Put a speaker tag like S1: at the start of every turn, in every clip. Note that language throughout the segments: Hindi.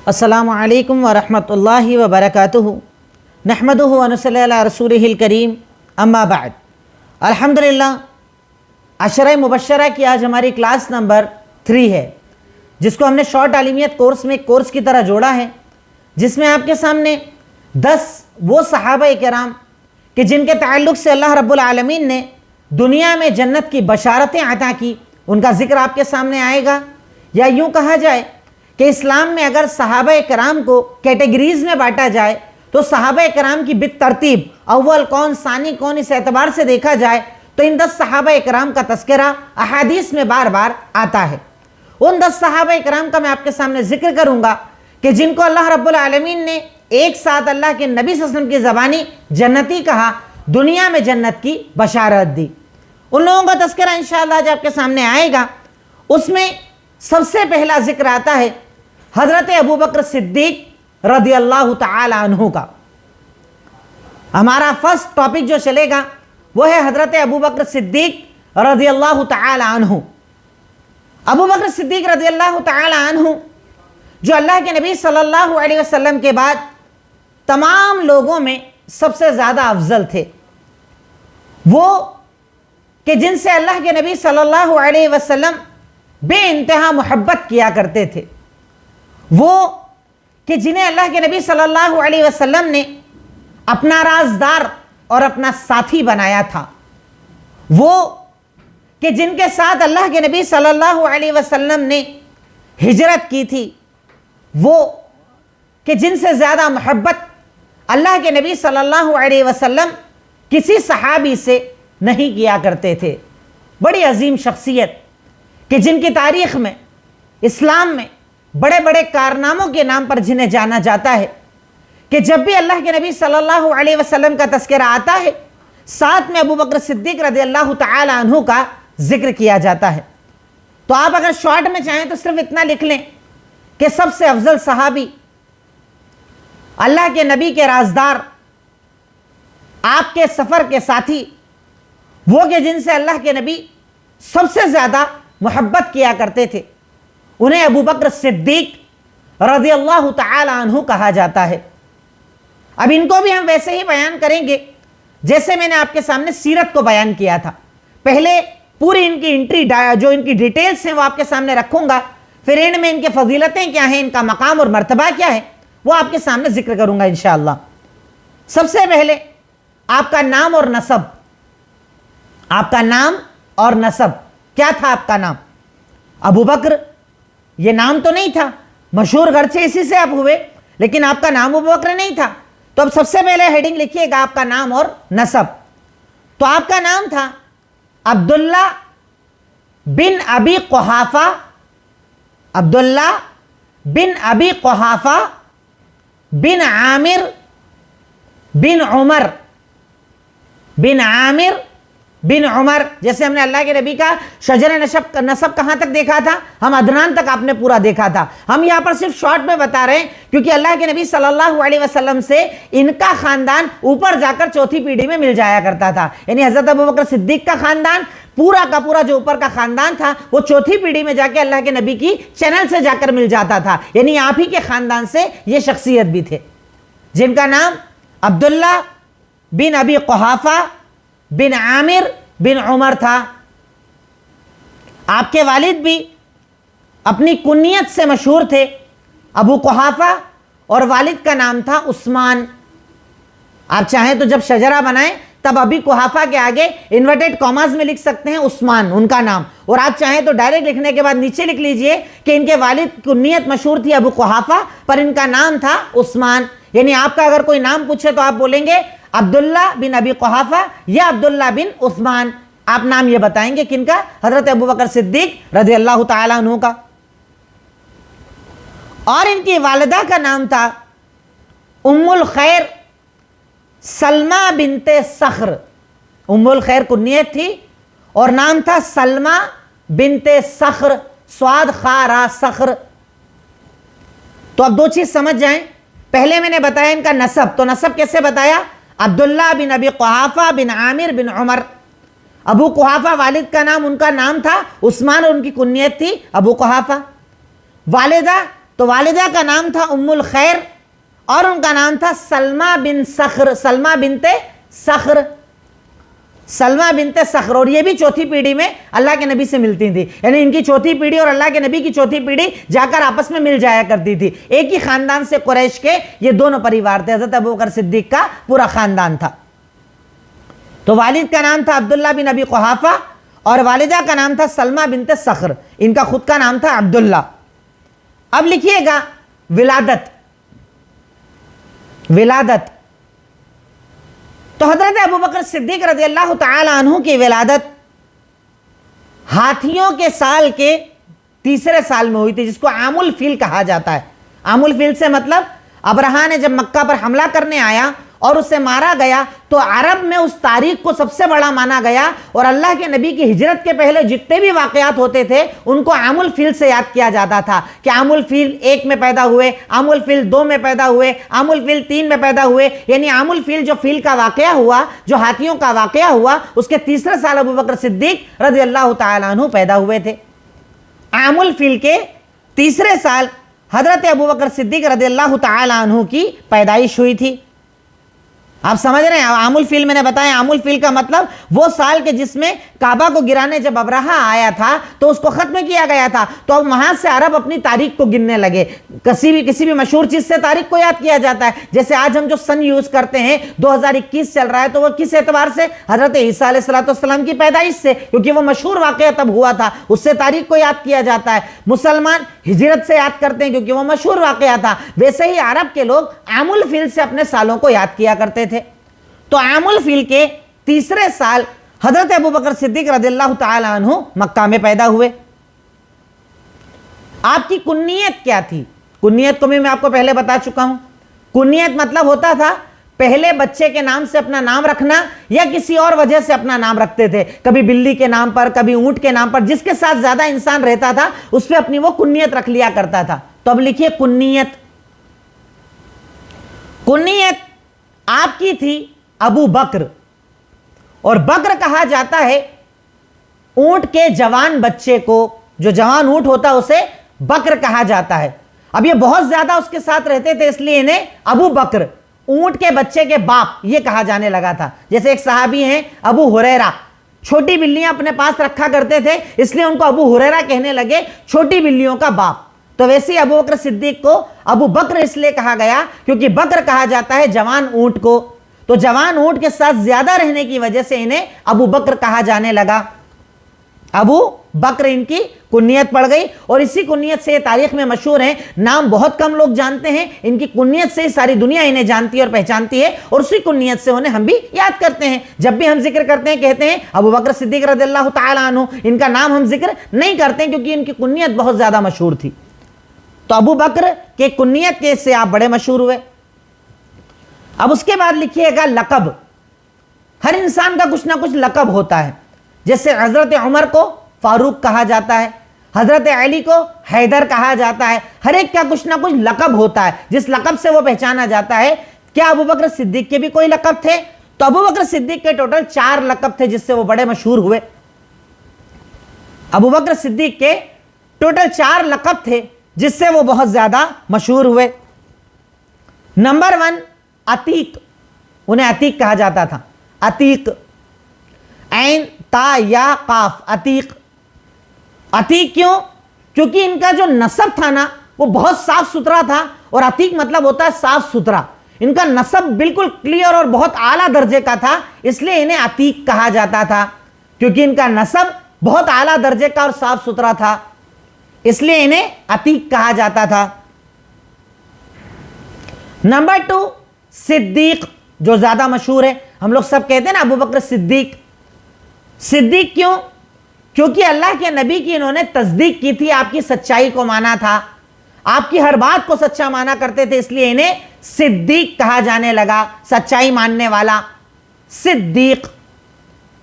S1: अस्सलामु अलैकुम वरहमतुल्लाहि वबरकातुहु नहमदुहु व नसल्ली अला रसूलिहिल करीम अम्मा बाद। अल्हम्दुलिल्लाह, अशरा मुबश्शरा की आज हमारी क्लास नंबर 3 है, जिसको हमने शॉर्ट आलिमियत कोर्स में एक कोर्स की तरह जोड़ा है, जिसमें आपके सामने 10 वो सहाबा किराम कि जिनके ताल्लुक़ से अल्लाह रब्बुल आलमीन ने दुनिया में जन्नत की बशारतें अता की, उनका ज़िक्र आपके सामने आएगा। या यूँ कहा जाए कि इस्लाम में अगर सहाबा कराम को कैटेगरीज़ में बांटा जाए तो सहाबा कराम की बित तरतीब अव्वल कौन सानी कौन, इस एतबार से देखा जाए तो इन 10 सहाबा कराम का तस्करा अहादीस में बार बार आता है। उन 10 सहाबा कराम का मैं आपके सामने जिक्र करूँगा कि जिनको अल्लाह रब्बुल आलमीन ने एक साथ अल्लाह के नबी सल्लल्लाहु अलैहि वसल्लम की ज़बानी जन्नती कहा, दुनिया में जन्नत की बशारत दी। उन लोगों का तस्करा इंशाअल्लाह आज आपके सामने आएगा। उसमें सबसे पहला जिक्र आता है हज़रत अबू बकर सिद्दीक रज़ी अल्लाह तआला अन्हु का। हमारा फर्स्ट टॉपिक जो चलेगा वो है हज़रत अबू बकर सिद्दीक रज़ी अल्लाह तआला अन्हु। अबू बकर सिद्दीक रज़ी अल्लाह तआला अन्हु जो अल्लाह के नबी सल्लल्लाहु अलैहि वसल्लम के बाद तमाम लोगों में सबसे ज़्यादा अफजल थे, वो कि जिनसे अल्लाह के नबी सल्लल्लाहु अलैहि वसल्लम बेइंतहा मोहब्बत किया करते थे, वो कि जिन्हें अल्लाह के नबी सल्लल्लाहु अलैहि वसल्लम ने अपना राजदार और अपना साथी बनाया था, वो कि जिनके साथ अल्लाह के नबी सल्लल्लाहु अलैहि वसल्लम ने हिजरत की थी, वो कि जिनसे ज़्यादा मोहब्बत अल्लाह के नबी सल्लल्लाहु अलैहि वसल्लम किसी सहाबी से नहीं किया करते थे। बड़ी अजीम शख्सियत कि जिनकी तारीख़ में इस्लाम में बड़े बड़े कारनामों के नाम पर जिन्हें जाना जाता है, कि जब भी अल्लाह के नबी सल्लल्लाहु अलैहि वसल्लम का तस्करा आता है साथ में अबू बकर सिद्दीक रज़ी अल्लाह तआला अन्हु का जिक्र किया जाता है। तो आप अगर शॉर्ट में चाहें तो सिर्फ इतना लिख लें कि सबसे अफजल सहाबी, अल्लाह के नबी के राजदार, आपके सफ़र के साथी, वो कि जिनसे अल्लाह के नबी सबसे ज़्यादा मोहब्बत किया करते थे, उन्हें अबू बकर सिद्दीक रज़ी अल्लाह तआला अन्हु कहा जाता है। अब इनको भी हम वैसे ही बयान करेंगे जैसे मैंने आपके सामने सीरत को बयान किया था। पहले पूरी इनकी एंट्री जो इनकी डिटेल्स हैं वो आपके सामने रखूंगा, फिर एंड में इनके फजीलतें क्या हैं, इनका मकाम और मर्तबा क्या है, वो आपके सामने जिक्र करूंगा इंशाअल्लाह। सबसे पहले आपका नाम और नसब। आपका नाम और नसब क्या था? आपका नाम अबू बकर, ये नाम तो नहीं था, मशहूर घर से इसी से आप हुए, लेकिन आपका नाम अबू बकर नहीं था। तो अब सबसे पहले हेडिंग लिखिएगा आपका नाम और नसब। तो आपका नाम था अब्दुल्ला बिन अबी कुहाफा, अब्दुल्ला बिन अबी कुहाफा बिन आमिर बिन उमर, बिन आमिर बिन उमर। जैसे हमने अल्लाह के नबी का शजर नसब कहाँ तक देखा था? हम अदनान तक आपने पूरा देखा था। हम यहाँ पर सिर्फ शॉर्ट में बता रहे हैं क्योंकि अल्लाह के नबी सल्लल्लाहु अलैहि वसल्लम से इनका खानदान ऊपर जाकर चौथी पीढ़ी में मिल जाया करता था। यानी हज़रत अबू बकर सिद्दीक का खानदान पूरा का पूरा जो ऊपर का खानदान था वो चौथी पीढ़ी में जाके अल्लाह के नबी की चैनल से जाकर मिल जाता था। यानी आप ही के खानदान से ये शख्सियत भी थे जिनका नाम अब्दुल्ला बिन अबी कुहाफा बिन आमिर बिन उमर था। आपके वालिद भी अपनी कुनियत से मशहूर थे, अबू कुहाफा, और वालिद का नाम था उस्मान। आप चाहें तो जब शजरा बनाएं तब अबी कुहाफा के आगे इन्वर्टेड कॉमास में लिख सकते हैं उस्मान उनका नाम, और आप चाहें तो डायरेक्ट लिखने के बाद नीचे लिख लीजिए कि इनके वालिद कुनियत मशहूर थी अबू कुहाफा, पर इनका नाम था उस्मान। यानी आपका अगर कोई नाम पूछे तो आप बोलेंगे अब्दुल्ला बिन अबी कुहाफा या अब्दुल्ला बिन उस्मान। आप नाम ये बताएंगे किनका? हजरत अबू बकर सिद्दीक रज़ी अल्लाह तआला अन्हु का। और इनकी वालिदा का नाम था उम्मुल खैर सलमा बिनते सख्र। उम्मुल खैर कुनियत थी और नाम था सलमा बिनते सख्र, स्वाद खारा सख्र। तो अब दो चीज समझ जाएं। पहले मैंने बताया इनका नसब, तो नसब कैसे बताया? अब्दुल्ला बिन अबी कुहाफा बिन आमिर बिन उमर। अबू कुहाफा वालिद का नाम, उनका नाम था उस्मान और उनकी कुनियत थी अबू कुहाफा। वालिदा तो वालिदा का नाम था उम्मुल खैर और उनका नाम था सलमा बिन सख्र, सलमा बिनते सख्र, सलमा बिनते सख्र। और ये भी चौथी पीढ़ी में अल्लाह के नबी से मिलती थी, यानी इनकी चौथी पीढ़ी और अल्लाह के नबी की चौथी पीढ़ी जाकर आपस में मिल जाया करती थी। एक ही खानदान से कुरैश के ये दोनों परिवार थे, हजरत अबू बकर सिद्दीक का पूरा खानदान था। तो वालिद का नाम था अब्दुल्ला बिन अबी कुहाफा और वालिदा का नाम था सलमा बिनते सख्र, इनका खुद का नाम था अब्दुल्ला। अब लिखिएगा विलादत, विलादत। तो हजरत अबू बकर सिद्दीक रज़ी अल्लाह तआला अन्हु की विलादत हाथियों के साल के तीसरे साल में हुई थी, जिसको आमुल फील कहा जाता है। आमुल फील से मतलब अबरहा ने जब मक्का पर हमला करने आया और उसे मारा गया तो अरब में उस तारीख को सबसे बड़ा माना गया और अल्लाह के नबी की हिजरत के पहले जितने भी वाकयात होते थे उनको आमुल फील से याद किया जाता था कि आमुल फील 1 में पैदा हुए, आमुल फील 2 में पैदा हुए, आमुल फील 3 में पैदा हुए। यानी आमुल फील जो फील का वाकया हुआ, जो हाथियों का वाकया हुआ, उसके तीसरे साल अबू बकर सिद्दीक रज़ी अल्लाह तआला अन्हु पैदा हुए थे। आमुल फील के तीसरे साल हजरत अबू बकर सिद्दीक रज़ी अल्लाह तआला अन्हु की पैदाइश हुई थी। आप समझ रहे हैं? आमुल फील मैंने बताया, आमुल फील का मतलब वो साल के जिसमें काबा को गिराने जब अबरहा आया था तो उसको खत्म किया गया था। तो अब वहां से अरब अपनी तारीख को गिनने लगे। किसी भी मशहूर चीज से तारीख को याद किया जाता है। जैसे आज हम जो सन यूज करते हैं 2021 चल रहा है, तो वो किस एतबार से? हजरत ईसा अलैहिस्सलाम की पैदाइश से, क्योंकि वो मशहूर वाकया तब हुआ था, उससे तारीख को याद किया जाता है। मुसलमान हिजरत से याद करते हैं क्योंकि वो मशहूर वाकया था। वैसे ही अरब के लोग आमुल फील से अपने सालों को याद किया करते थे। तो आमुल फील के तीसरे साल हजरत अबू बकर सिद्दीक रज़ियल्लाहु ताला अन्हु मक्का में पैदा हुए। आपकी कुन्नियत क्या थी? कुन्नियत को भी मैं आपको पहले बता चुका हूं। कुन्नियत मतलब होता था पहले बच्चे के नाम से अपना नाम रखना या किसी और वजह से अपना नाम रखते थे। कभी बिल्ली के नाम पर, कभी ऊंट के नाम पर, जिसके साथ ज्यादा इंसान रहता था उस पर अपनी वो कुन्नियत रख लिया करता था। तो अब लिखिए कुन्नियत। कुन्नियत आपकी थी अबू बकर, और बकर कहा जाता है ऊंट के जवान बच्चे को, जो जवान ऊंट होता है उसे बकर कहा जाता है। अब ये बहुत ज्यादा उसके साथ रहते थे इसलिए इन्हें अबू बकर, ऊंट के बच्चे के बाप, ये कहा जाने लगा था। जैसे एक सहाबी हैं अबू हुरैरा, छोटी बिल्लियां अपने पास रखा करते थे इसलिए उनको अबू हुरैरा कहने लगे, छोटी बिल्लियों का बाप। तो वैसे ही अबू बकर सिद्दीक को अबू बकर इसलिए कहा गया क्योंकि बकर कहा जाता है जवान ऊंट को। तो जवान ऊंट के साथ ज्यादा रहने की वजह से इन्हें अबू बकर कहा जाने लगा। अबू बकर इनकी कुन्नियत पड़ गई और इसी कुन्नियत से ये तारीख में मशहूर है। नाम बहुत कम लोग जानते हैं, इनकी कुन्नियत से ही सारी दुनिया इन्हें जानती है और पहचानती है, और उसी कुन्नियत से उन्हें हम भी याद करते हैं। जब भी हम जिक्र करते हैं कहते हैं अबू बकर सिद्दीक रज़ियल्लाहु ताला अन्हु, इनका नाम हम जिक्र नहीं करते क्योंकि इनकी कुन्नियत बहुत ज्यादा मशहूर थी। तो अबू बकर के कुन्नियत के से आप बड़े मशहूर हुए। अब उसके बाद लिखिएगा लकब। हर इंसान का कुछ ना कुछ लकब होता है। जैसे हजरत उमर को फारूक कहा जाता है, हजरत अली को हैदर कहा जाता है। हर एक का कुछ ना कुछ लकब होता है जिस लकब से वो पहचाना जाता है। क्या अबू बकर सिद्दीक के भी कोई लकब थे? तो अबू बकर सिद्दीक के टोटल 4 लकब थे जिससे वो बड़े मशहूर हुए। अबू बकर सिद्दीक के टोटल 4 लकब थे जिससे वो बहुत ज्यादा मशहूर हुए। नंबर 1 अतीक, उन्हें अतीक कहा जाता था। अतीक, ऐन ता या काफ, अतीक। अतीक क्यों? क्योंकि इनका जो नसब था ना वो बहुत साफ सुथरा था, और अतीक मतलब होता है साफ सुथरा। इनका नसब बिल्कुल क्लियर और बहुत आला दर्जे का था, इसलिए इन्हें अतीक कहा जाता था। क्योंकि इनका नसब बहुत आला दर्जे का और साफ सुथरा था, इसलिए इन्हें अतीक कहा जाता था। नंबर 2 सिद्दीक, जो ज्यादा मशहूर है। हम लोग सब कहते हैं ना अबू बकर सिद्दीक। सिद्दीक क्यों? क्योंकि अल्लाह के नबी की इन्होंने तस्दीक की थी, आपकी सच्चाई को माना था, आपकी हर बात को सच्चा माना करते थे, इसलिए इन्हें सिद्दीक कहा जाने लगा, सच्चाई मानने वाला। सिद्दीक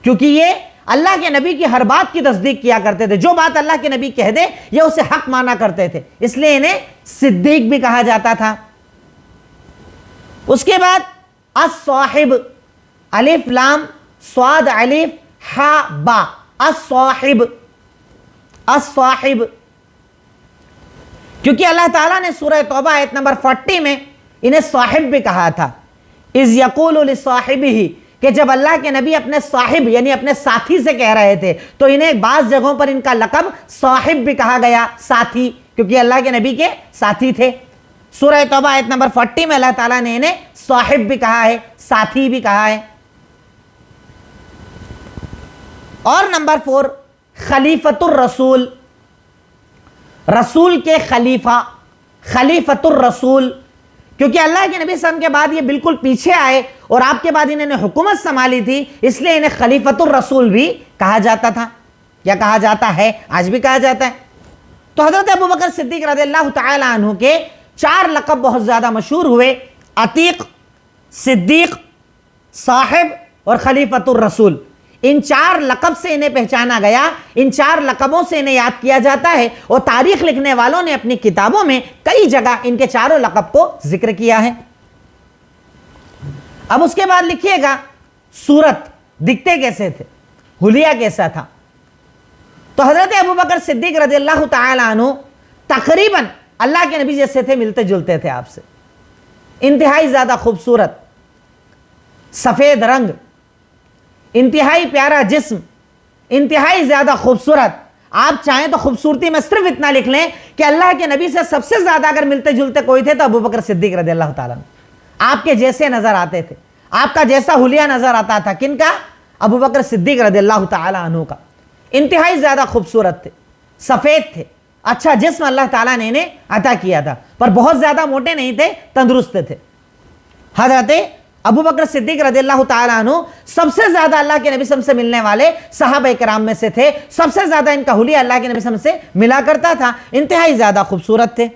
S1: क्योंकि ये अल्लाह के नबी की हर बात की तस्दीक किया करते थे। जो बात अल्लाह के नबी कह दे ये उसे हक माना करते थे, इसलिए इन्हें सिद्दीक भी कहा जाता था। उसके बाद अस-साहिब, अलिफ लाम स्वाद अलिफ हा बा, अस-साहिब, अस-साहिब। क्योंकि अल्लाह ताला ने सूरह तौबा आयत नंबर 40 में इन्हें साहिब भी कहा था। इज़ यक़ूलु लिसाहिबिही, कि जब अल्लाह के नबी अपने साहिब यानी अपने साथी से कह रहे थे तो इन्हें बाज़ जगहों पर इनका लक़ब साहिब भी कहा गया, साथी, क्योंकि अल्लाह के नबी के साथी थे। सूरह तौबा आयत नंबर 40 में अल्लाह ताला ने इन्हें साहिब भी कहा है, साथी भी कहा है। और नंबर 4, खलीफतुर रसूल, रसूल के खलीफा, खलीफतुर रसूल, क्योंकि अल्लाह के नबी सल्लल्लाहु अलैहि वसल्लम के बाद ये बिल्कुल पीछे आए और आपके बाद इन्होंने हुकूमत संभाली थी, इसलिए इन्हें खलीफतुर रसूल भी कहा जाता था, या कहा जाता है, आज भी कहा जाता है। तो हज़रत अबू बकर सिद्दीक़ रज़ियल्लाहु तआला अन्हु के 4 लक़ब बहुत ज़्यादा मशहूर हुए, अतीक, सिद्दीक़, साहिब और खलीफतुर रसूल। इन 4 लक़ब से इन्हें पहचाना गया, इन 4 लक़बों से इन्हें याद किया जाता है और तारीख़ लिखने वालों ने अपनी किताबों में कई जगह इनके चारों लक़ब को जिक्र किया है। अब उसके बाद लिखिएगा सूरत, दिखते कैसे थे, हुलिया कैसा था। तो हज़रत अबू बकर सिद्दीक़ रज़ियल्लाहु तआला अन्हु तकरीबन अल्लाह के नबी जैसे थे, मिलते जुलते थे आपसे, इंतहाई ज़्यादा खूबसूरत, सफ़ेद रंग, इंतहाई प्यारा जिस्म, इंतहाई ज़्यादा खूबसूरत। आप चाहें तो खूबसूरती में सिर्फ इतना लिख लें कि अल्लाह के नबी से सबसे ज़्यादा अगर मिलते जुलते कोई थे तो अबू बकर सिद्दीक़ रज़ियल्लाहु तआला अन्हु आपके जैसे नज़र आते थे, आपका जैसा हुलिया नज़र आता था। किनका? अबू बकर सिद्दीक़ रज़ियल्लाहु तआला अन्हु का। इंतहाई ज़्यादा खूबसूरत थे, सफ़ेद थे, अच्छा जिस्म अल्लाह ताला ने इन्हें अता किया था, पर बहुत ज़्यादा मोटे नहीं थे, तंदुरुस्त थे। हज़रत अबू बकर सिद्दीक़ रज़ियल्लाहु तआला अन्हु सबसे ज़्यादा अल्लाह के नबी सल्लल्लाहु अलैहि वसल्लम से मिलने वाले सहाबा किराम में से थे, सबसे ज़्यादा इनका हुलिया अल्लाह के नबी सल्लल्लाहु अलैहि वसल्लम से मिला करता था, इंतहाई ज़्यादा खूबसूरत थे।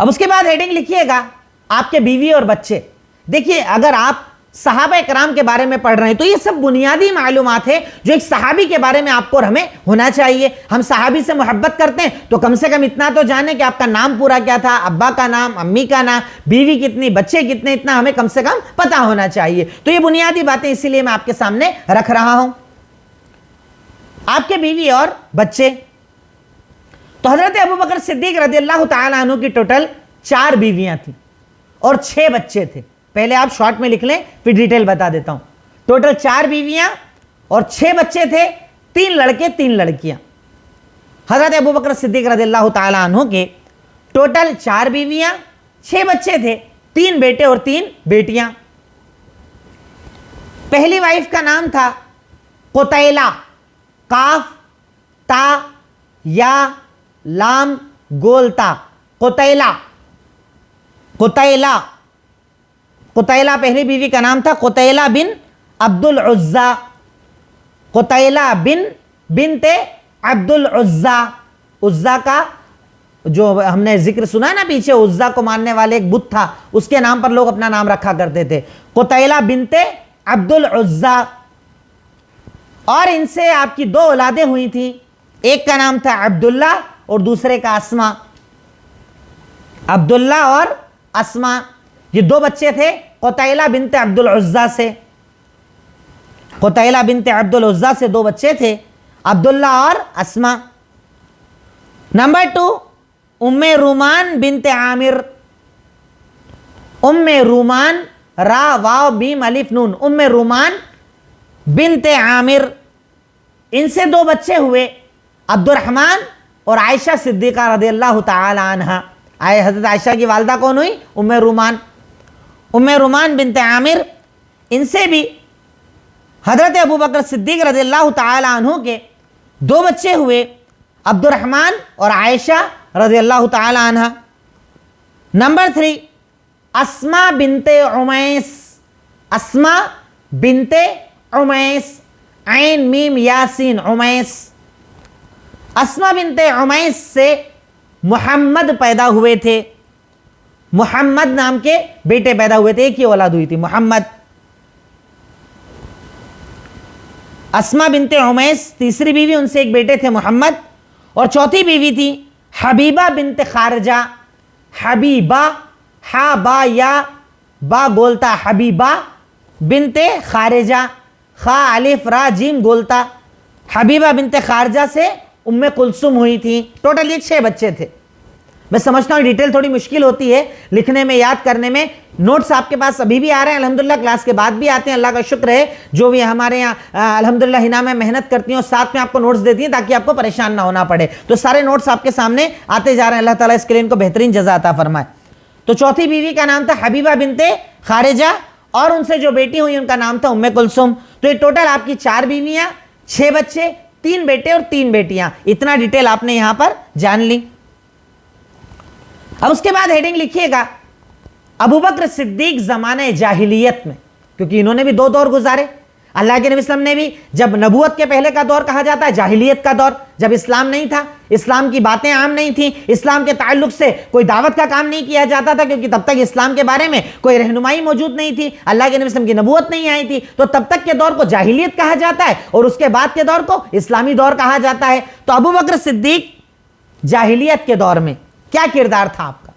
S1: अब उसके बाद हेडिंग लिखिएगा आपके बीवी और बच्चे। देखिए, अगर आप सहाबा किराम के बारे में पढ़ रहे हैं तो ये सब बुनियादी मालूमात है जो एक सहाबी के बारे में आपको और हमें होना चाहिए। हम सहाबी से मोहब्बत करते हैं तो कम से कम इतना तो जाने कि आपका नाम पूरा क्या था, अब्बा का नाम, अम्मी का नाम, बीवी कितनी, बच्चे कितने, इतना हमें कम से कम पता होना चाहिए। तो ये बुनियादी बातें इसीलिए मैं आपके सामने रख रहा हूं। आपके बीवी और बच्चे, तो हजरत अबू बकर सिद्दीक़ रज़ियल्लाहु तआला अन्हु की टोटल 4 बीवियां थी और 6 बच्चे थे। पहले आप शॉर्ट में लिख लें, फिर डिटेल बता देता हूं। टोटल 4 बीवियां और 6 बच्चे थे, 3 लड़के 3 लड़कियां। हजरत अबू बकर सिद्दीक़ रज़ियल्लाहु तआला अन्हु के टोटल 4 बीवियां, 6 बच्चे थे, 3 बेटे और 3 बेटियां। पहली वाइफ का नाम था कुतैला, काफ ता या लाम गोलता, कुतैला। कुतैला, कुतैला पहली बीवी का नाम था, कुतैला बिन अब्दुल उज़्ज़ा, कुतैला बिनते अब्दुल उज़्ज़ा। उज़्ज़ा का जो हमने जिक्र सुना है ना पीछे, उज़्ज़ा को मानने वाले एक बुत था, उसके नाम पर लोग अपना नाम रखा करते थे, कुतैला बिनते अब्दुल उज़्ज़ा। और इनसे आपकी 2 औलादें हुई थी, एक का नाम था अब्दुल्ला और दूसरे का अस्मा। अब्दुल्ला और अस्मा, ये 2 बच्चे थे कुतैला बिनते अब्दुल उज़्ज़ा से। कुतैला बिनते अब्दुल उज़्ज़ा से 2 बच्चे थे, अब्दुल्ला और अस्मा। नंबर 2, उम्मे रूमान बिनते आमिर। उम्मे रूमान, रा वाव बीम अलिफ नून, उम्मे रूमान बिनते आमिर। इनसे 2 बच्चे हुए, अब्दुर्रहमान और आयशा सिद्दीक़ा रज़ियल्लाहु तआला अन्हा। हज़रत आयशा की वालदा कौन हुई? उम्मे रूमान। उम्मे रूमान बिनते आमिर, इनसे भी हज़रत अबू बकर सिद्दीक़ रज़ियल्लाहु तआला अन्हु के 2 बच्चे हुए, अब्दुर्रहमान और आयशा रज़ियल्लाहु तआला अन्हा। नंबर 3, अस्मा बिनते उमैस। अस्मा बिनते उमैस, ऐन मीम यासीन, उमैस। अस्मा बिनते उमैस से मुहम्मद पैदा हुए थे, मुहम्मद नाम के बेटे पैदा हुए थे, एक ही औलाद हुई थी, मुहम्मद। अस्मा बिनते उमैस तीसरी बीवी, उनसे एक बेटे थे मुहम्मद। और चौथी बीवी थी हबीबा बिनते खारजा। हबीबा, हा बा या बा गोलता, हबीबा बिनते खारजा, खा अलिफ रा जीम गोलता। हबीबा बिनते खारजा से उम्मे कुलसुम हुई थी। टोटल ये 6 बच्चे थे। मैं समझता हूँ डिटेल थोड़ी मुश्किल होती है लिखने में, याद करने में। नोट्स आपके पास अभी भी आ रहे हैं अल्हम्दुलिल्लाह, क्लास के बाद भी आते हैं। अल्लाह का शुक्र है जो भी हमारे यहाँ अल्हम्दुलिल्लाह हिना में मेहनत करती हैं और साथ में आपको नोट्स देती हैं ताकि आपको परेशान ना होना पड़े। तो सारे नोट्स आपके सामने आते जा रहे हैं। अल्लाह ताला इसके लिए इनको बेहतरीन जज़ा अता फरमाए। तो चौथी बीवी का नाम था हबीबा बिनते खारिजा और उनसे जो बेटी हुई उनका नाम था उम्मे कुलसुम। तो ये टोटल आपकी 4 बीवियां, 6 बच्चे, 3 बेटे और 3 बेटियां। इतना डिटेल आपने यहां पर जान ली। अब उसके बाद हेडिंग लिखिएगा अबू बकर सिद्दीक जमाने जाहिलियत में, क्योंकि इन्होंने भी 2 दौर गुजारे। अल्लाह के नबी सल्लल्लाहु अलैहि वसल्लम ने भी, जब नबूवत के पहले का दौर कहा जाता है जाहिलियत का दौर, जब इस्लाम नहीं था, इस्लाम की बातें आम नहीं थी, इस्लाम के ताल्लुक से कोई दावत का काम नहीं किया जाता था, क्योंकि तब तक इस्लाम के बारे में कोई रहनुमाई मौजूद नहीं थी, अल्लाह के नबी सल्लल्लाहु अलैहि वसल्लम की नबूवत नहीं आई थी। तो तब तक के दौर को जाहिलियत कहा जाता है और उसके बाद के दौर को इस्लामी दौर कहा जाता है। तो अबू बकर सिद्दीक जाहिलियत के दौर में क्या किरदार था आपका,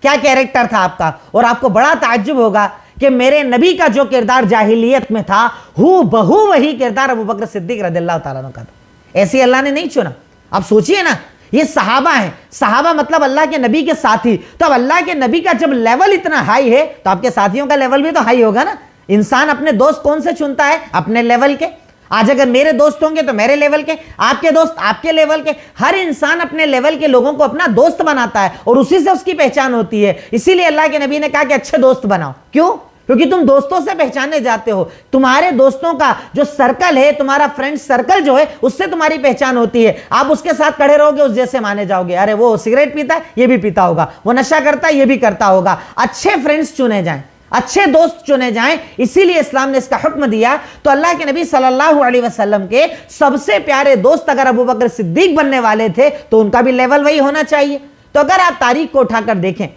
S1: क्या कैरेक्टर था आपका, और आपको बड़ा ताज्जुब होगा कि मेरे नबी का जो किरदार जाहिलियत में था हू बहू वही किरदार अबू बकर सिद्दीक रज़ियल्लाहु ताला अन्हु का था। ऐसे अल्लाह ने नहीं चुना। आप सोचिए ना, ये सहाबा हैं, सहाबा मतलब अल्लाह के नबी के साथी। तो अब अल्लाह के नबी का जब लेवल इतना हाई है तो आपके साथियों का लेवल भी तो हाई होगा ना। इंसान अपने दोस्त कौन से चुनता है? अपने लेवल के। आज अगर मेरे दोस्त होंगे तो मेरे लेवल के, आपके दोस्त आपके लेवल के। हर इंसान अपने लेवल के लोगों को अपना दोस्त बनाता है और उसी से उसकी पहचान होती है। इसीलिए अल्लाह के नबी ने कहा कि अच्छे दोस्त बनाओ। क्यों? क्योंकि तुम दोस्तों से पहचाने जाते हो। तुम्हारे दोस्तों का जो सर्कल है, तुम्हारा फ्रेंड सर्कल जो है, उससे तुम्हारी पहचान होती है। आप उसके साथ खड़े रहोगे, उस जैसे माने जाओगे। अरे वो सिगरेट पीता है, ये भी पीता होगा, वो नशा करता है, ये भी करता होगा। अच्छे फ्रेंड्स चुने जाएं, अच्छे दोस्त चुने जाएं। इसीलिए इस्लाम ने इसका हुक्म दिया। तो अल्लाह के नबी सल्लल्लाहु अलैहि वसल्लम के सबसे प्यारे दोस्त अगर अबू बकर सिद्दीक बनने वाले थे तो उनका भी लेवल वही होना चाहिए। तो अगर आप तारीख को उठाकर देखें,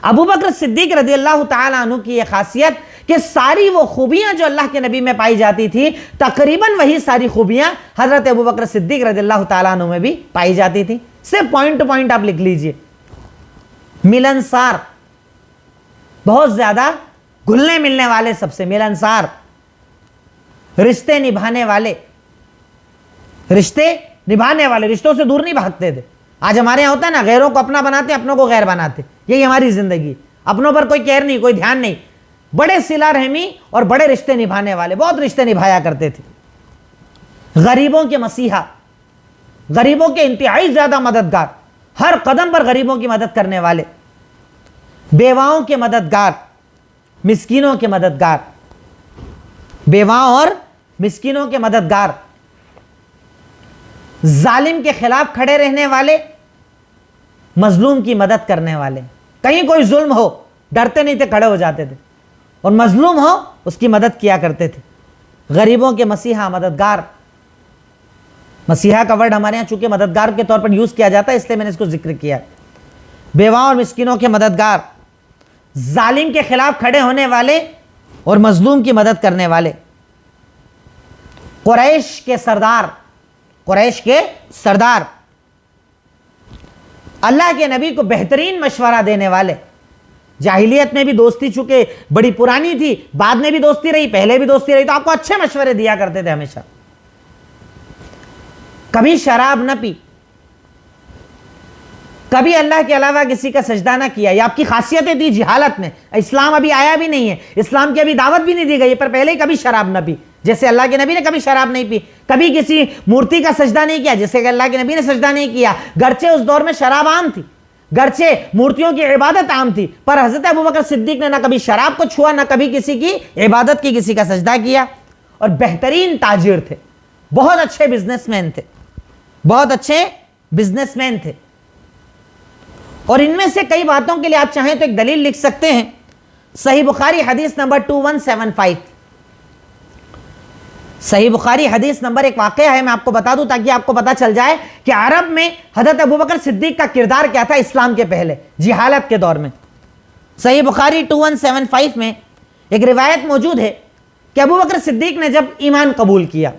S1: अबू बकर सिद्दीक रज़ियल्लाहु ताला अन्हु की यह खासियत कि सारी वो खूबियां जो अल्लाह के नबी में पाई जाती थी, तकरीबन वही सारी खूबियां हजरत अबू बकर सिद्दीक रज़ियल्लाहु ताला अन्हु में भी पाई जाती थी। सिर्फ पॉइंट टू पॉइंट आप लिख लीजिए। मिलनसार, बहुत ज्यादा घुलने मिलने वाले, सबसे मिलनसार, रिश्ते निभाने वाले, रिश्ते निभाने वाले, रिश्तों से दूर नहीं भागते थे। आज हमारे यहां होता है ना, गैरों को अपना बनाते, अपनों को गैर बनाते। यही हमारी जिंदगी। अपनों पर कोई केयर नहीं, कोई ध्यान नहीं। बड़े सिला रहमी और बड़े रिश्ते निभाने वाले, बहुत रिश्ते निभाया करते थे। गरीबों के मसीहा, गरीबों के इंतहाई ज्यादा मददगार, हर कदम पर गरीबों की मदद करने वाले, बेवाओं के मददगार, मिस्कीनों के मददगार, बेवाओं और मिस्कीनों के मददगार, जालिम के खिलाफ खड़े रहने वाले, मजलूम की मदद करने वाले। कहीं कोई जुल्म हो डरते नहीं थे, खड़े हो जाते थे, और मजलूम हो उसकी मदद किया करते थे। गरीबों के मसीहा, मददगार। मसीहा का वर्ड हमारे यहां चूंकि मददगार के तौर पर यूज किया जाता है इसलिए मैंने इसको जिक्र किया। बेवाओं और मिस्किनों के मददगार, जालिम के खिलाफ खड़े होने वाले और मजलूम की मदद करने वाले, कुरैश के सरदार, कुरैश के सरदार, अल्लाह के नबी को बेहतरीन मशवरा देने वाले। जाहिलियत में भी दोस्ती चूंकि बड़ी पुरानी थी, बाद में भी दोस्ती रही, पहले भी दोस्ती रही, तो आपको अच्छे मशवरे दिया करते थे हमेशा। कभी शराब न पी, कभी अल्लाह के अलावा किसी का सजदा ना किया। ये आपकी खासियतें थी जिहालत में। इस्लाम अभी आया भी नहीं है, इस्लाम की अभी दावत भी नहीं दी गई, पर पहले ही कभी शराब न पी। जैसे अल्लाह के नबी ने कभी शराब नहीं पी, कभी किसी मूर्ति का सजदा नहीं किया जैसे कि अल्लाह के नबी ने सजदा नहीं किया। गर्चे उस दौर में शराब आम थी, गर्चे मूर्तियों की इबादत आम थी, पर हजरत अबू बकर सिद्दीक ने ना कभी शराब को छुआ, ना कभी किसी की इबादत की, किसी का सजदा किया। और बेहतरीन ताजिर थे, बहुत अच्छे बिजनेसमैन थे, बहुत अच्छे बिजनेसमैन थे। और इनमें से कई बातों के लिए आप चाहें तो एक दलील लिख सकते हैं। सही बुखारी हदीस नंबर 2175, सही बुखारी हदीस नंबर, एक वाकया है, मैं आपको बता दूं ताकि आपको पता चल जाए कि अरब में हजरत अबू बकर सिद्दीक का किरदार क्या था इस्लाम के पहले, जिहालत के दौर में। सही बुखारी 2175 में एक रिवायत मौजूद है कि अबू बकर सिद्दीक ने जब ईमान कबूल किया,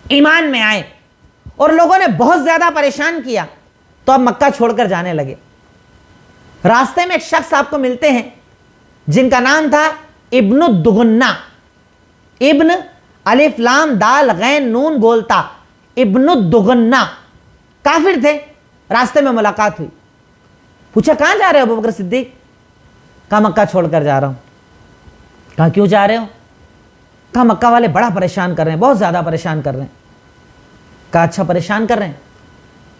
S1: ईमान में आए और लोगों ने बहुत ज्यादा परेशान किया, तो अब मक्का छोड़कर जाने लगे। रास्ते में एक शख्स आपको मिलते हैं जिनका नाम था इब्न दुगुन्ना, इब्न अलिफ लाम दाल गैन नून गोलता, इब्नु दुगन्ना काफिर थे, रास्ते में मुलाकात हुई। पूछा कहां जा रहे हो अबू बकर सिद्दीक? कहा मक्का छोड़कर जा रहा हूं। कहा क्यों जा रहे हो? कहा मक्का वाले बड़ा परेशान कर रहे हैं, बहुत ज्यादा परेशान कर रहे हैं। कहा अच्छा परेशान कर रहे हैं?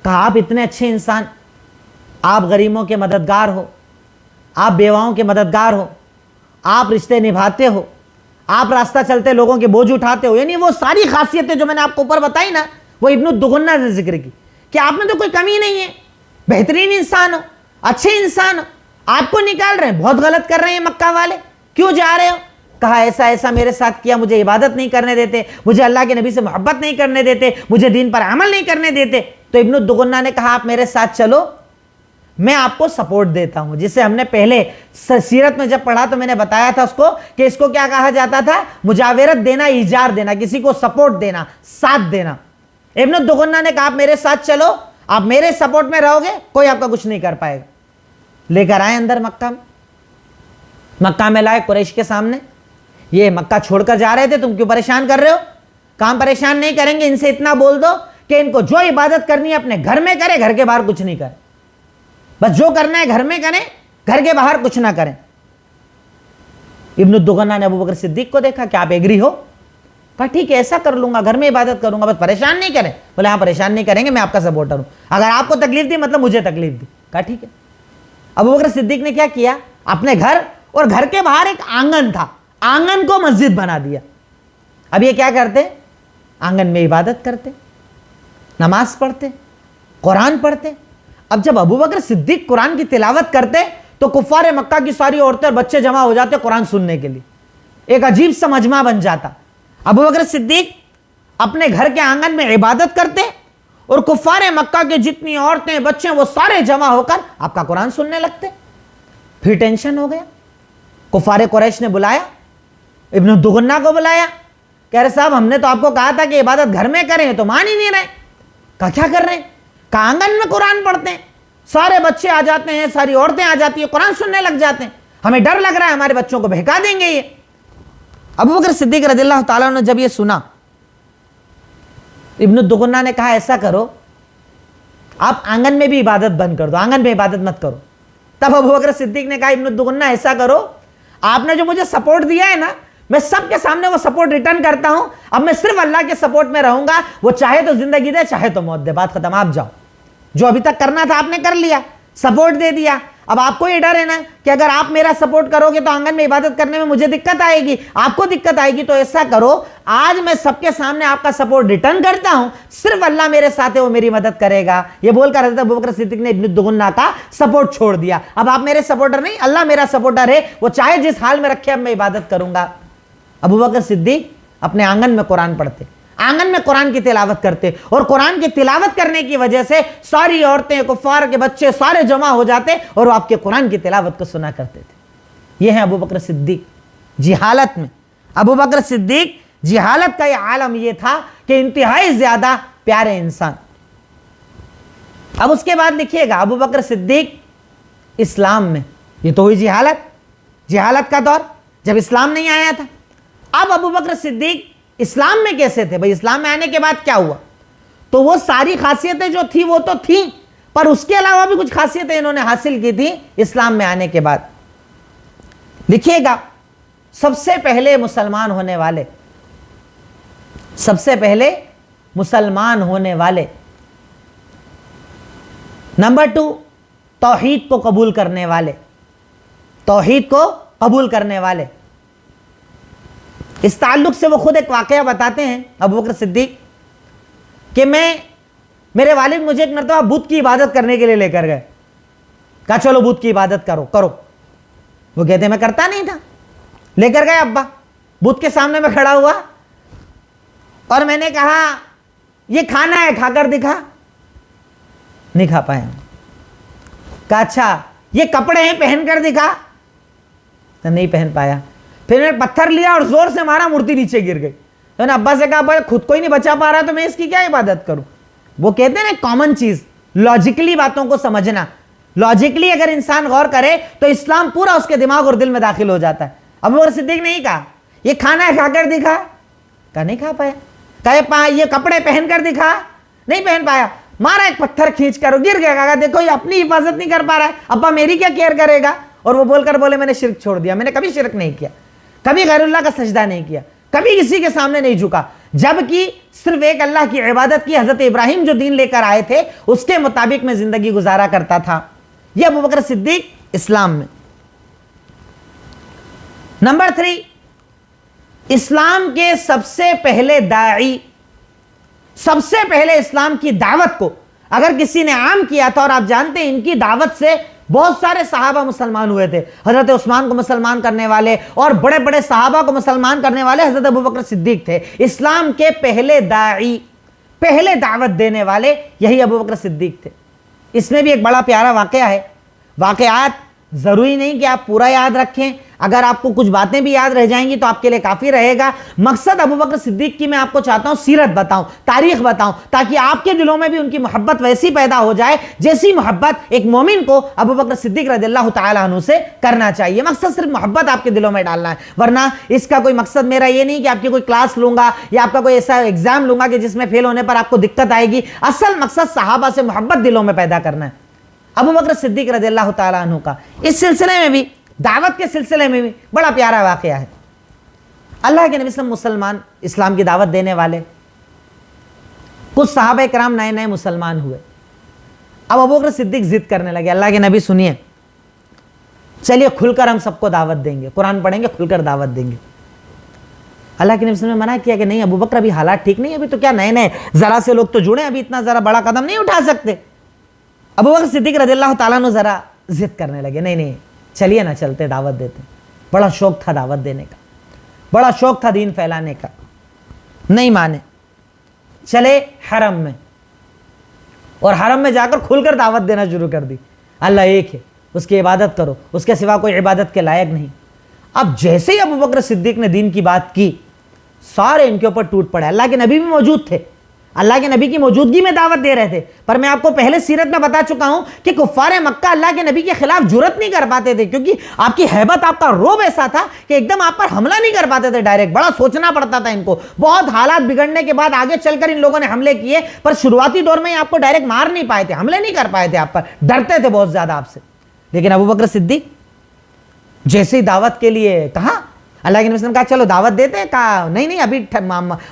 S1: कहा आप इतने अच्छे इंसान, आप गरीबों के मददगार हो, आप बेवाओं के मददगार हो, आप रिश्ते निभाते हो, आप रास्ता चलते लोगों के बोझ उठाते हो, यानी वो सारी खासियतें जो मैंने आपको ऊपर बताई ना, वो इब्नु दुगन्ना ने जिक्र की कि आप में तो कोई कमी नहीं है, बेहतरीन इंसान हो, अच्छे इंसान हो, आपको निकाल रहे हैं, बहुत गलत कर रहे हैं मक्का वाले, क्यों जा रहे हो? कहा ऐसा ऐसा मेरे साथ किया, मुझे इबादत नहीं करने देते, मुझे अल्लाह के नबी से मोहब्बत नहीं करने देते, मुझे दीन पर अमल नहीं करने देते। तो इब्नु दुगन्ना ने कहा आप मेरे साथ चलो, मैं आपको सपोर्ट देता हूं। जिसे हमने पहले सीरत में जब पढ़ा तो मैंने बताया था उसको कि इसको क्या कहा जाता था? मुजावरत देना, इजार देना, किसी को सपोर्ट देना, साथ देना। इब्नु दुगन्ना ने कहा आप मेरे साथ चलो, आप मेरे सपोर्ट में रहोगे, कोई आपका कुछ नहीं कर पाएगा। लेकर आए अंदर मक्का में लाए कुरैश के सामने। ये मक्का छोड़कर जा रहे थे, तुम क्यों परेशान कर रहे हो? काम परेशान नहीं करेंगे, इनसे इतना बोल दो कि इनको जो इबादत करनी है अपने घर में करे, घर के बाहर कुछ नहीं करे, बस जो करना है घर में करें, घर के बाहर कुछ ना करें। इब्नु दुगन्ना ने अबू बकर सिद्दीक को देखा कि आप एग्री हो? कहा ठीक है ऐसा कर लूंगा, घर में इबादत करूंगा, बस परेशान नहीं करें। बोले हाँ परेशान नहीं करेंगे, मैं आपका सपोर्टर हूं, अगर आपको तकलीफ दी मतलब मुझे तकलीफ दी। कहा ठीक है। अबू बकर सिद्दीक ने क्या किया? अपने घर और घर के बाहर एक आंगन था, आंगन को मस्जिद बना दिया। अब ये क्या करते? आंगन में इबादत करते, नमाज पढ़ते, कुरान पढ़ते। अब जब अबू बकर सिद्दीक कुरान की तिलावत करते तो कुफ्फार मक्का की सारी औरतें और बच्चे जमा हो जाते कुरान सुनने के लिए, एक अजीब सा मजमा बन जाता। अबू बकर सिद्दीक अपने घर के आंगन में इबादत करते और कुफ्फार मक्का के जितनी औरतें बच्चे वो सारे जमा होकर आपका कुरान सुनने लगते। फिर टेंशन हो गया, कुफ्फार कुरैश ने बुलाया, इब्नु दुगन्ना को बुलाया, कह रहे साहब हमने तो आपको कहा था कि इबादत घर में करें, तो मान ही नहीं रहे। कहा क्या कर रहे हैं? कहा आंगन में कुरान पढ़ते हैं, सारे बच्चे आ जाते हैं, सारी औरतें आ जाती है, कुरान सुनने लग जाते हैं, हमें डर लग रहा है हमारे बच्चों को बहका देंगे ये। अबू बकर सिद्दीक रज़ियल्लाहु ताला ने जब ये सुना, इब्नु दुगन्ना ने कहा ऐसा करो आप आंगन में भी इबादत बंद कर दो, आंगन में इबादत मत करो। तब अबू बकर सिद्दीक ने कहा इब्नु दुगन्ना ऐसा करो, आपने जो मुझे सपोर्ट दिया है ना, मैं सबके सामने वो सपोर्ट रिटर्न करता हूं, अब मैं सिर्फ अल्लाह के सपोर्ट में रहूंगा, वो चाहे तो जिंदगी दे चाहे तो मौत दे, बात खत्म, आप जाओ, जो अभी तक करना था आपने कर लिया, सपोर्ट दे दिया। अब आपको ये डर है ना कि अगर आप मेरा सपोर्ट करोगे तो आंगन में इबादत करने में मुझे दिक्कत आएगी, आपको दिक्कत आएगी, तो ऐसा करो आज मैं सबके सामने आपका सपोर्ट रिटर्न करता हूं, सिर्फ अल्लाह मेरे साथ है, वो मेरी मदद करेगा। ये बोलकर हज़रत अबू बकर सिद्दीक ने इब्नु दुगन्ना का सपोर्ट छोड़ दिया। अब आप मेरे सपोर्टर नहीं, अल्लाह मेरा सपोर्टर है, वो चाहे जिस हाल में रखे अब मैं इबादत करूंगा। अबू बकर सिद्दीक अपने आंगन में कुरान पढ़ते, आंगन में कुरान की तिलावत करते, और कुरान की तिलावत करने की वजह से सारी औरतें, कुफ्फार के बच्चे सारे जमा हो जाते और वो आपके कुरान की तिलावत को सुना करते थे। ये है अबू बकर सिद्दीक जिहालत में। अबू बकर सिद्दीक जिहालत का ये आलम ये था कि इंतहाई ज्यादा प्यारे इंसान। अब उसके बाद लिखिएगा अबू बकर सिद्दीक इस्लाम में, ये तो हुई जिहालत, जिहालत का दौर जब इस्लाम नहीं आया था। अब अबू बकर सिद्दीक इस्लाम में कैसे थे? भाई इस्लाम में आने के बाद क्या हुआ? तो वो सारी खासियतें जो थी वो तो थी, पर उसके अलावा भी कुछ खासियतें इन्होंने हासिल की थी इस्लाम में आने के बाद। लिखिएगा सबसे पहले मुसलमान होने वाले, सबसे पहले मुसलमान होने वाले, नंबर 2 तौहीद को कबूल करने वाले, तौहीद को कबूल करने वाले। इस ताल्लुक से वो खुद एक वाकया बताते हैं अबू बकर सिद्दीक कि मेरे वालिद मुझे एक मरतबा बुत की इबादत करने के लिए लेकर गए, कहा चलो बुत की इबादत करो करो। वो कहते मैं करता नहीं था, लेकर गए अब्बा, बुत के सामने में खड़ा हुआ और मैंने कहा ये खाना है, खाकर दिखा, नहीं खा पाया। कहा अच्छा ये कपड़े हैं, पहन कर दिखा, तो नहीं पहन पाया। फिर मैंने पत्थर लिया और जोर से मारा, मूर्ति नीचे गिर गई। तो मैंने अब्बा से कहा अब्बा खुद को ही नहीं बचा पा रहा तो मैं इसकी क्या इबादत करूं? वो कहते हैं ना कॉमन चीज, लॉजिकली बातों को समझना, लॉजिकली अगर इंसान गौर करे तो इस्लाम पूरा उसके दिमाग और दिल में दाखिल हो जाता है। अबू बकर सिद्दीक ने ही कहा ये खाना है, खाकर दिखा, कहा नहीं खा पाया। कहे ये कपड़े पहन कर दिखा, नहीं पहन पाया, मारा एक पत्थर खींच कर, गिर गया, कहा देखो ये अपनी हिफाजत नहीं कर पा रहा है, अब्बा मेरी क्या केयर करेगा। और वो बोलकर बोले मैंने शिरक छोड़ दिया, मैंने कभी शिरक नहीं किया, कभी गैरुल्लाह का सजदा नहीं किया, कभी किसी के सामने नहीं झुका, जबकि सिर्फ एक अल्लाह की इबादत की हजरत इब्राहिम जो दीन लेकर आए थे उसके मुताबिक मैं जिंदगी गुजारा करता था। यह अबू बकर सिद्दीक इस्लाम में। नंबर 3, इस्लाम के सबसे पहले दाई, सबसे पहले इस्लाम की दावत को अगर किसी ने आम किया था, और आप जानते हैं इनकी दावत से बहुत सारे सहाबा मुसलमान हुए थे। हजरत उस्मान को मुसलमान करने वाले और बड़े बड़े सहाबा को मुसलमान करने वाले हजरत अबू बकर सिद्दीक थे। इस्लाम के पहले दाई, पहले दावत देने वाले यही अबू बकर सिद्दीक थे। इसमें भी एक बड़ा प्यारा वाकया है। वाकयात जरूरी नहीं कि आप पूरा याद रखें, अगर आपको कुछ बातें भी याद रह जाएंगी तो आपके लिए काफी रहेगा। मकसद अबू बकर सिद्दीक की मैं आपको चाहता हूं सीरत बताऊं, तारीख बताऊं, ताकि आपके दिलों में भी उनकी मोहब्बत वैसी पैदा हो जाए जैसी मोहब्बत एक मोमिन को अबू बकर सिद्दीक रज़ियल्लाहु ताला अन्हु से करना चाहिए। मकसद सिर्फ मोहब्बत आपके दिलों में डालना है, वरना इसका कोई मकसद मेरा ये नहीं कि आपकी कोई क्लास लूंगा या आपका कोई ऐसा एग्जाम लूंगा कि जिसमें फेल होने पर आपको दिक्कत आएगी। असल मकसद सहाबा से मोहब्बत दिलों में पैदा करना है। अबू बकर सिद्दीक रज़ियल्लाहु ताला अन्हु का इस सिलसिले में भी, दावत के सिलसिले में भी बड़ा प्यारा वाकया है। अल्लाह के नबी सल्लल्लाहु अलैहि वसल्लम मुसलमान, इस्लाम की दावत देने वाले, कुछ सहाबा किराम नए नए मुसलमान हुए। अब अबू बकर सिद्दीक जिद करने लगे, अल्लाह के नबी सुनिए, चलिए खुलकर हम सबको दावत देंगे, कुरान पढ़ेंगे, खुलकर दावत देंगे। अल्लाह के नबी सल्लल्लाहु अलैहि वसल्लम ने मना किया कि नहीं अबू बकर, अभी हालात ठीक नहीं है, अभी तो क्या नए नए जरा से लोग तो जुड़े, अभी इतना जरा बड़ा कदम नहीं उठा सकते। अबू बकर सिद्दीक रज़ियल्लाहु ताला अन्हु जरा जिद करने लगे, नहीं नहीं चलिए ना, चलते दावत देते। बड़ा शौक था दावत देने का, बड़ा शौक था दीन फैलाने का। नहीं माने, चले हरम में, और हरम में जाकर खुलकर दावत देना शुरू कर दी। अल्लाह एक है, उसकी इबादत करो, उसके सिवा कोई इबादत के लायक नहीं। अब जैसे ही अबू बकर सिद्दीक ने दीन की बात की, सारे इनके ऊपर टूट पड़े। अल्लाह के नबी भी मौजूद थे, अल्लाह के नबी की मौजूदगी में दावत दे रहे थे, पर मैं आपको पहले सीरत में बता चुका हूं कि कुफ्फारे मक्का अल्लाह के नबी के खिलाफ जुरत नहीं कर पाते थे, क्योंकि आपकी हैबत, आपका रोब ऐसा था कि एकदम आप पर हमला नहीं कर पाते थे डायरेक्ट, बड़ा सोचना पड़ता था इनको। बहुत हालात बिगड़ने के बाद आगे चलकर इन लोगों ने हमले किए, पर शुरुआती दौर में आपको डायरेक्ट मार नहीं पाए थे, हमले नहीं कर पाए थे आप पर, डरते थे बहुत ज्यादा आपसे। लेकिन अबू बकर सिद्दीक जैसे ही दावत के लिए कहा, अल्लाह के नबी ने कहा चलो दावत देते हैं, कहा नहीं नहीं अभी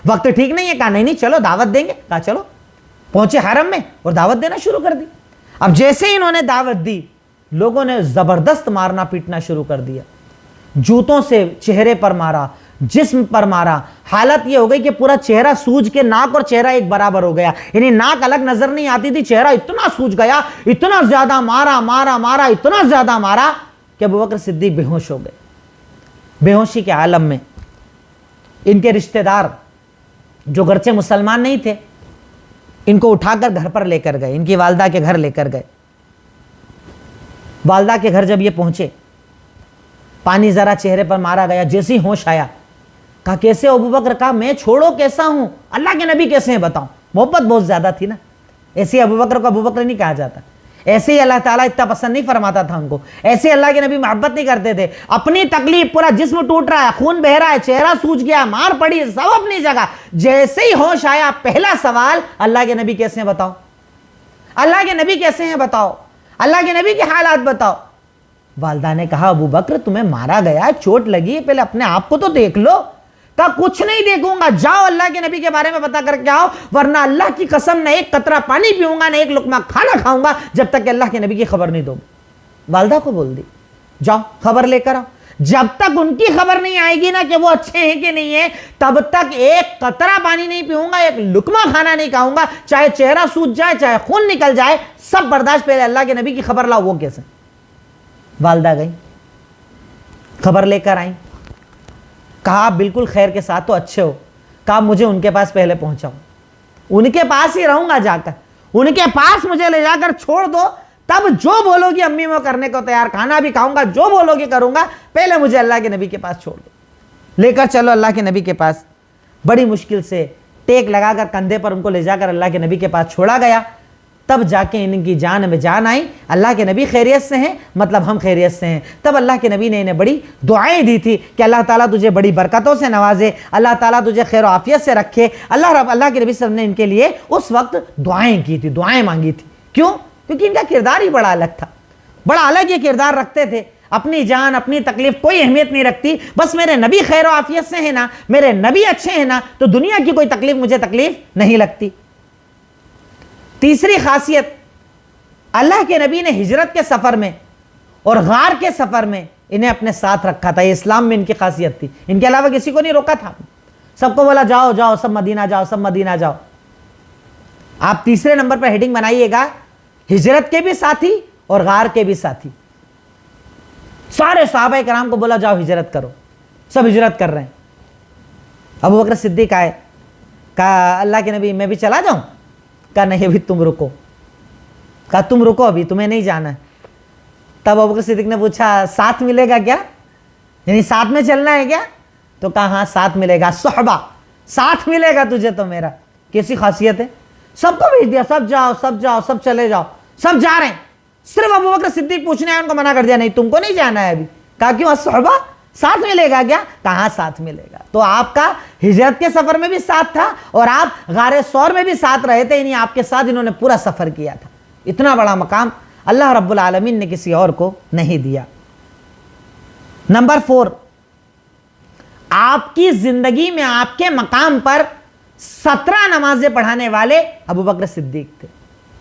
S1: वक्त ठीक नहीं है, कहा नहीं नहीं चलो दावत देंगे, कहा चलो। पहुंचे हरम में और दावत देना शुरू कर दी। अब जैसे ही इन्होंने दावत दी, लोगों ने जबरदस्त मारना पीटना शुरू कर दिया, जूतों से चेहरे पर मारा, जिस्म पर मारा। हालत यह हो गई कि पूरा चेहरा सूज के, नाक और चेहरा एक बराबर हो गया, यानी नाक अलग नजर नहीं आती थी, चेहरा इतना सूज गया, इतना ज्यादा मारा मारा मारा, इतना ज्यादा मारा कि अबू बकर सिद्दीक बेहोश हो गए। बेहोशी के आलम में इनके रिश्तेदार जो गरचे मुसलमान नहीं थे, इनको उठाकर घर पर लेकर गए, इनकी वालदा के घर लेकर गए। वालदा के घर जब ये पहुंचे, पानी जरा चेहरे पर मारा गया, जैसे ही होश आया, कहा कैसे हो अबू बकर? कहा मैं छोड़ो कैसा हूं, अल्लाह के नबी कैसे हैं बताओ। मोहब्बत बहुत ज्यादा थी ना, ऐसे अबू बकर को अबू बकर नहीं कहा जाता, ऐसे ही अल्लाह ताला इतना पसंद नहीं फरमाता था उनको, ऐसे अल्लाह के नबी मोहब्बत नहीं करते थे। अपनी तकलीफ, पूरा जिस्म टूट रहा है, खून बह रहा है, चेहरा सूज गया, मार पड़ी, सब अपनी जगह। जैसे ही होश आया, पहला सवाल अल्लाह के नबी कैसे हैं बताओ, अल्लाह के नबी कैसे हैं बताओ, अल्लाह के नबी के हालात बताओ। वालदा ने कहा अबू बकर तुम्हें मारा गया, चोट लगी है, पहले अपने आप को तो देख लो। कहा कुछ नहीं देखूंगा, जाओ अल्लाह के नबी के बारे में पता करके आओ, वरना अल्लाह की कसम न एक कतरा पानी पीऊंगा, न एक लुकमा खाना खाऊंगा, जब तक कि अल्लाह के नबी की खबर नहीं दोगे। वालदा को बोल दी जाओ खबर लेकर आओ। जब तक उनकी खबर नहीं आएगी ना कि वो अच्छे हैं कि नहीं है, तब तक एक कतरा पानी नहीं पीऊंगा, एक लुकमा खाना नहीं खाऊंगा, चाहे चेहरा सूज जाए, चाहे खून निकल जाए, सब बर्दाश्त। पहले अल्लाह के नबी की खबर लाओ। वो कैसे? वालदा गई, खबर लेकर आई, कहा बिल्कुल खैर के साथ तो अच्छे हो, कहा मुझे उनके पास पहले पहुंचाओ, उनके पास ही रहूंगा जाकर, उनके पास मुझे ले जाकर छोड़ दो, तब जो बोलोगी अम्मी मैं करने को तैयार, खाना भी खाऊंगा, जो बोलोगी करूंगा, पहले मुझे अल्लाह के नबी के पास छोड़ दो। लेकर चलो अल्लाह के नबी के पास। बड़ी मुश्किल से टेक लगाकर कंधे पर उनको ले जाकर अल्लाह के नबी के पास छोड़ा गया। तब जाके इनकी जान में जान आई। अल्लाह के नबी खैरियत से हैं, मतलब हम खैरियत से हैं। तब अल्लाह के नबी ने इन्हें बड़ी दुआएं दी थी कि अल्लाह ताला तुझे बड़ी बरकतों से नवाजे, अल्लाह ताला तुझे खैर आफियत से रखे। अल्लाह के नबी सल्लल्लाहु अलैहि वसल्लम ने इनके लिए उस वक्त दुआएं की थी, दुआएं मांगी थी। क्यों? क्योंकि इनका किरदार ही बड़ा अलग था, बड़ा अलग ये किरदार रखते थे। अपनी जान, अपनी तकलीफ कोई अहमियत नहीं रखती, बस मेरे नबी खैर आफियत से है ना, मेरे नबी अच्छे हैं ना, तो दुनिया की कोई तकलीफ मुझे तकलीफ नहीं लगती। तीसरी खासियत, अल्लाह के नबी ने हिजरत के सफर में और गार के सफर में इन्हें अपने साथ रखा था। इस्लाम में इनकी खासियत थी, इनके अलावा किसी को नहीं रोका था। सबको बोला जाओ जाओ सब मदीना जाओ, सब मदीना जाओ। आप तीसरे नंबर पर हेडिंग बनाइएगा, हिजरत के भी साथी और गार के भी साथी। सारे सहाबा कराम को बोला जाओ हिजरत करो, सब हिजरत कर रहे हैं। अबू बकर सिद्दीक आए, कहा अल्लाह के नबी मैं भी चला जाऊं? कहा नहीं अभी तुम रुको। कहा तुम रुको, अभी तुम्हें नहीं जाना है। तब अबू बकर सिद्दीक ने पूछा साथ मिलेगा क्या, यानी साथ में चलना है क्या? तो कहा हाँ साथ मिलेगा, सोहबा साथ मिलेगा तुझे तो मेरा। कैसी खासियत है, सबको भेज दिया, सब जाओ सब जाओ सब चले जाओ, सब जा रहे हैं। सिर्फ अबू बकर सिद्दीक पूछने आए, उनको मना कर दिया, नहीं तुमको नहीं जाना है अभी। कहा क्यों? सोहबा साथ मिलेगा क्या? कहाँ साथ मिलेगा। तो आपका हिजरत के सफर में भी साथ था और आप गारे सौर में भी साथ रहे थे, यानी आपके साथ इन्होंने पूरा सफर किया था। इतना बड़ा मकाम अल्लाह रब्बुल आलमीन ने किसी और को नहीं दिया। नंबर 4, आपकी जिंदगी में आपके मकाम पर 17 नमाजें पढ़ाने वाले अबू बकर सिद्दीक थे।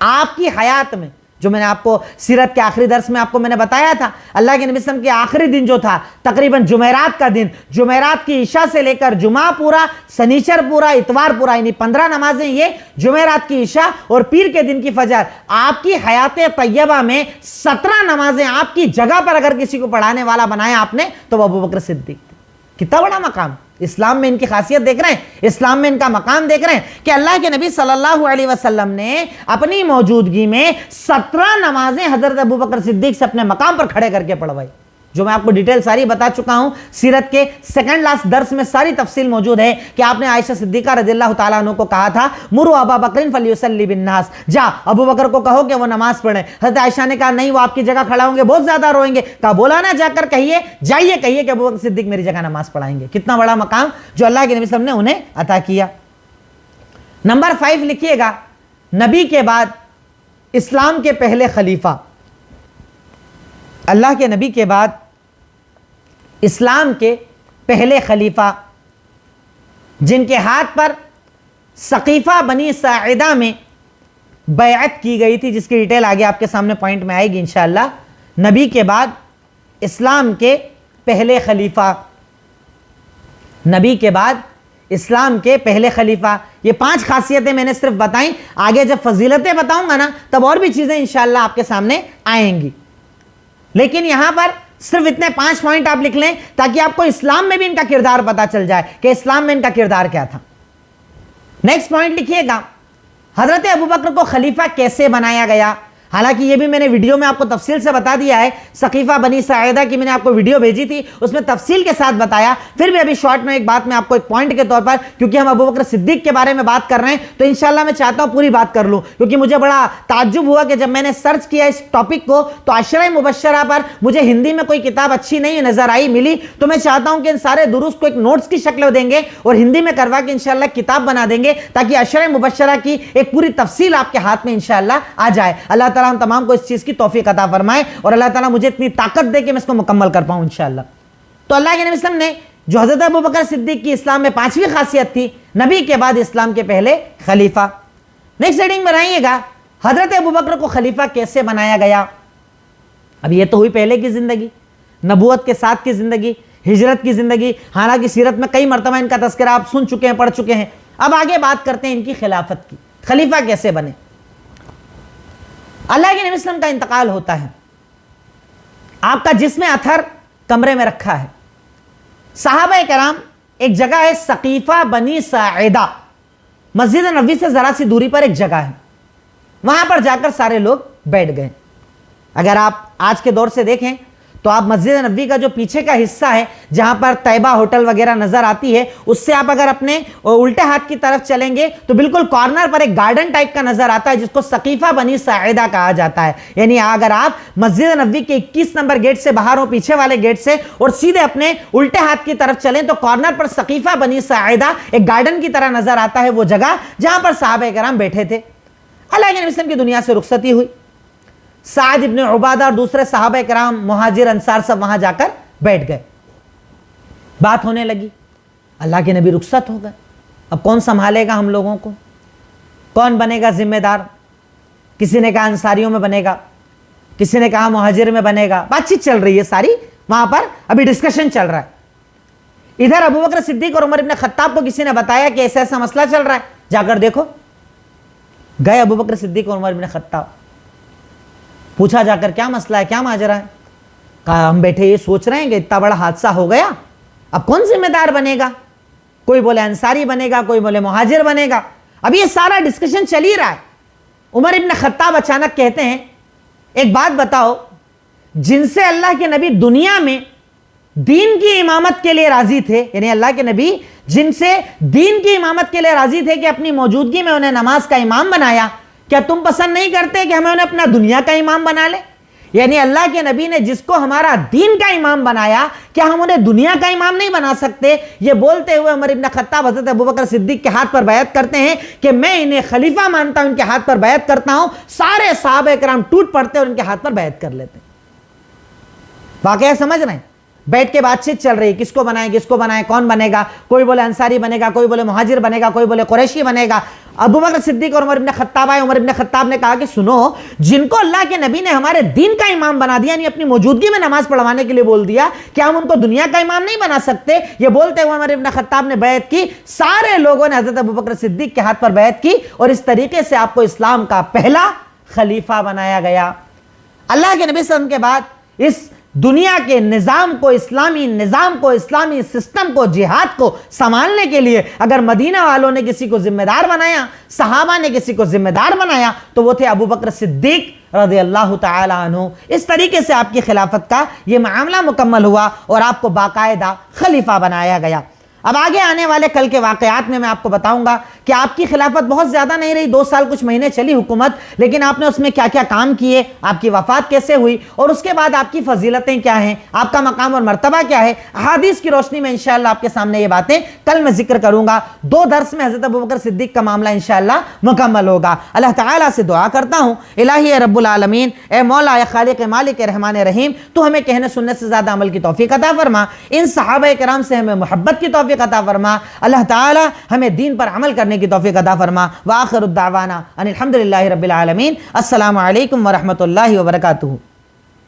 S1: आपकी हयात में, जो मैंने आपको सीरत के आखिरी दर्स में आपको मैंने बताया था, अल्लाह के नबी सल्लल्लाहु अलैहि वसल्लम के आखिरी दिन जो था, तकरीबन जुमेरात का दिन, जुमेरात की ईशा से लेकर जुमा पूरा, शनीचर पूरा, इतवार पूरा, यानी 15 नमाजें ये जुमेरात की ईशा और पीर के दिन की फजर। आपकी हयात तैयबा में 17 नमाजें आपकी जगह पर अगर किसी को पढ़ाने वाला बनाया आपने, तो वो अबू बकर सिद्दीक थे। कितना बड़ा मकाम। इस्लाम में इनकी खासियत देख रहे हैं, इस्लाम में इनका मकाम देख रहे हैं कि अल्लाह के नबी सल्लल्लाहु अलैहि वसल्लम ने अपनी मौजूदगी में 17 नमाजें हजरत अबू बकर सिद्दीक से अपने मकाम पर खड़े करके पढ़वाई, जो मैं आपको डिटेल सारी बता चुका हूं। सीरत के सेकंड लास्ट दर्स में सारी तफसील मौजूद है कि आपने आयशा सिद्दीका रज़ियल्लाहु ताला अन्हा को कहा था, मुरु अबा बकरिन फलयुसल्ली बिन्नास, जा अबू बकर को कहो कि वो नमाज पढ़े। हजरत आयशा ने कहा नहीं, वो आपकी जगह खड़ा होंगे, बहुत ज्यादा रोएंगे। कहा बोला ना, जाकर कहिए, जाइए कहिए कि अबू बकर सिद्दीक मेरी जगह नमाज पढ़ाएंगे। कितना बड़ा मकाम जो अल्लाह के नबी सल्लल्लाहु अलैहि वसल्लम ने उन्हें अता किया। नंबर 5 लिखिएगा, नबी के बाद इस्लाम के पहले खलीफा, अल्लाह के नबी के बाद इस्लाम के पहले खलीफा, जिनके हाथ पर सकीफा बनी साइदा में बैअत की गई थी, जिसकी डिटेल आगे आपके सामने पॉइंट में आएगी इंशाअल्लाह। नबी के बाद इस्लाम के पहले खलीफा, नबी के बाद इस्लाम के पहले खलीफा। ये 5 खासियतें मैंने सिर्फ बताई, आगे जब फजीलतें बताऊंगा ना तब और भी चीजें इंशाअल्लाह आपके सामने आएंगी, लेकिन यहां पर सिर्फ इतने 5 पॉइंट आप लिख लें ताकि आपको इस्लाम में भी इनका किरदार पता चल जाए कि इस्लाम में इनका किरदार क्या था। नेक्स्ट पॉइंट लिखिएगा, हजरत अबू बकर को खलीफा कैसे बनाया गया। हालांकि ये भी मैंने वीडियो में आपको तफसील से बता दिया है, सकीफा बनी साइदा की मैंने आपको वीडियो भेजी थी, उसमें तफसील के साथ बताया। फिर भी अभी शॉर्ट में एक बात मैं आपको एक पॉइंट के तौर पर, क्योंकि हम अबू बकर सिद्दीक के बारे में बात कर रहे हैं, तो इंशाल्लाह मैं चाहता हूं पूरी बात कर लूं, क्योंकि मुझे बड़ा ताज्जुब हुआ कि जब मैंने सर्च किया इस टॉपिक को तो अशरा मुबश्शरा पर मुझे हिंदी में कोई किताब अच्छी नहीं नजर आई, मिली। तो मैं चाहता हूं कि इन सारे दुरुस्त को एक नोट्स की शक्ल देंगे और हिंदी में करवा के इंशाल्लाह किताब बना देंगे, ताकि अशरा मुबश्शरा की एक पूरी तफसील आपके हाथ में इंशाल्लाह आ जाए। अल्लाह ताला हम तमाम को इस चीज की तौफीक अता फरमाए और अल्लाह ताला मुझे इतनी ताकत दे कि मैं इसको मुकम्मल कर पाऊं इंशाअल्लाह। तो अल्लाह के नबी सल्लल्लाहु अलैहि वसल्लम ने जो हजरत अबू बकर सिद्दीक की इस्लाम में 5वीं खासियत थी, नबी के बाद इस्लाम के पहले खलीफा। नेक्स्ट हेडिंग बनाइएगा, हजरत अबू बकर को खलीफा कैसे बनाया गया। अब ये तो हुई पहले की जिंदगी, नबूवत के साथ की जिंदगी, हिजरत की जिंदगी। हालांकि सीरत में कई मरतबा इनका तज़किरा आप सुन चुके हैं, पढ़ चुके हैं। अब आगे बात करते हैं इनकी खिलाफत की, खलीफा कैसे बने। अल्लाह के नबी सल्लल्लाहु अलैहि वसल्लम का इंतकाल होता है, आपका जिस्म अथर कमरे में रखा है। सहाबा कराम, एक जगह है सकीफा बनी साइदा, मस्जिद नबी से जरा सी दूरी पर एक जगह है, वहां पर जाकर सारे लोग बैठ गए। अगर आप आज के दौर से देखें तो आप मस्जिद नबवी का जो पीछे का हिस्सा है जहां पर तैयबा होटल वगैरह नजर आती है, उससे आप अगर अपने उल्टे हाथ की तरफ चलेंगे तो बिल्कुल कॉर्नर पर एक गार्डन टाइप का नजर आता है जिसको सकीफा बनी साइदा कहा जाता है। यानी अगर आप मस्जिद नबवी के 21 नंबर गेट से बाहर हो, पीछे वाले गेट से, और सीधे अपने उल्टे हाथ की तरफ चलें तो कॉर्नर पर सकीफा बनी साइदा एक गार्डन की तरह नजर आता है, वो जगह जहां पर सहाबा किराम बैठे थे। अल्लाह के नबी सल्लल्लाहु अलैहि वसल्लम की दुनिया से रुखसती हुई। साद इब्न उबादा और दूसरे सहाबा किराम मुहाजिर अंसार सब वहां जाकर बैठ गए। बात होने लगी, अल्लाह के नबी रुखसत हो गए। अब कौन संभालेगा हम लोगों को, कौन बनेगा जिम्मेदार? किसी ने कहा अंसारियों में बनेगा, किसी ने कहा मुहाजिर में बनेगा। बातचीत चल रही है सारी, वहां पर अभी डिस्कशन चल रहा है। इधर अबू बकर सिद्दीक और उमर इब्न खत्ताब को किसी ने बताया कि ऐसा ऐसा मसला चल रहा है, जाकर देखो। गए अबू बकर सिद्दीक और उमर इब्न खत्ताब, पूछा जाकर क्या मसला है, क्या माजरा है? कहा हम बैठे ये सोच रहे हैं कि इतना बड़ा हादसा हो गया, अब कौन जिम्मेदार बनेगा? कोई बोले अंसारी बनेगा, कोई बोले मुहाजिर बनेगा। अब ये सारा डिस्कशन चल ही रहा है। उमर इब्न खत्ताब अचानक कहते हैं, एक बात बताओ, जिनसे अल्लाह के नबी दुनिया में दीन की इमामत के लिए राजी थे, यानी अल्लाह के नबी जिनसे दीन की इमामत के लिए राजी थे कि अपनी मौजूदगी में उन्हें नमाज का इमाम बनाया, क्या तुम पसंद नहीं करते कि हमें उन्हें अपना दुनिया का इमाम बना ले? यानी अल्लाह के नबी ने जिसको हमारा दीन का इमाम बनाया, क्या हम उन्हें दुनिया का इमाम नहीं बना सकते? ये बोलते हुए उमर इब्न खत्ताब हज़रत अबू बकर सिद्दीक के हाथ पर बैत करते हैं कि मैं इन्हें खलीफा मानता हूं, इनके हाथ पर बैत करता हूं। सारे सहाबा किराम टूट पड़ते और इनके हाथ पर बैत कर लेते। वाकया समझ रहे हैं? बैठ के बातचीत चल रही, किसको बनाए, किसको बनाए, कौन बनेगा? कोई बोले अंसारी बनेगा, कोई बोले मुहाजिर बनेगा, कोई बोले कुरैशी बनेगा। अबू बकर सिद्दीक और उमर इब्न खत्ताब आए। उमर इब्न खत्ताब ने कहा कि सुनो, जिनको अल्लाह के नबी ने हमारे दीन का इमाम बना दिया, यानी अपनी मौजूदगी में नमाज पढ़वाने के लिए बोल दिया, क्या हम उनको दुनिया का इमाम नहीं बना सकते? ये बोलते हुए उमर इब्न खत्ताब ने बैत की। सारे लोगों ने हजरत अबू बकर सिद्दीक के हाथ पर बैत की और इस तरीके से आपको इस्लाम का पहला खलीफा बनाया गया। अल्लाह के नबी सल्लल्लाहु अलैहि वसल्लम के बाद इस दुनिया के निज़ाम को, इस्लामी निज़ाम को, इस्लामी सिस्टम को, जिहाद को संभालने के लिए अगर मदीना वालों ने किसी को जिम्मेदार बनाया, सहाबा ने किसी को जिम्मेदार बनाया, तो वो थे अबू बकर सिद्दीक रज़ियल्लाहु तआला अन्हु। इस तरीके से आपकी खिलाफत का ये मामला मुकम्मल हुआ और आपको बाकायदा खलीफा बनाया गया। अब आगे आने वाले कल के वाक़यात में मैं आपको बताऊंगा कि आपकी खिलाफत बहुत ज़्यादा नहीं रही, 2 साल कुछ महीने चली हुकूमत, लेकिन आपने उसमें क्या क्या काम किए, आपकी वफ़ात कैसे हुई और उसके बाद आपकी फजीलतें क्या हैं, आपका मकाम और मर्तबा क्या है। हदीस की रोशनी में इंशाअल्लाह आपके सामने ये बातें कल मैं जिक्र करूंगा। 2 दर्स में हज़रत अबू बकर सिद्दीक का मामला इंशाअल्लाह मुकम्मल होगा। अल्लाह ताला से दुआ करता हूँ, इलाही रब्बुल आलमीन, ए मौला, ए खालिक मालिक रहमान रहीम, तो हमें कहने सुनने से ज़्यादा अमल की तौफीक अता फरमा। इन सहाबा किराम से हमें मोहब्बत की तौफीक अता फरमा। अल्लाह ताला हमें दीन पर अमल करने की तौफीक अता फरमा। व आखिरु दावाना अनिल हम्दुलिल्लाहि रब्बिल आलमीन। अस्सलामु अलैकुम व रहमतुल्लाहि व बरकातुहू।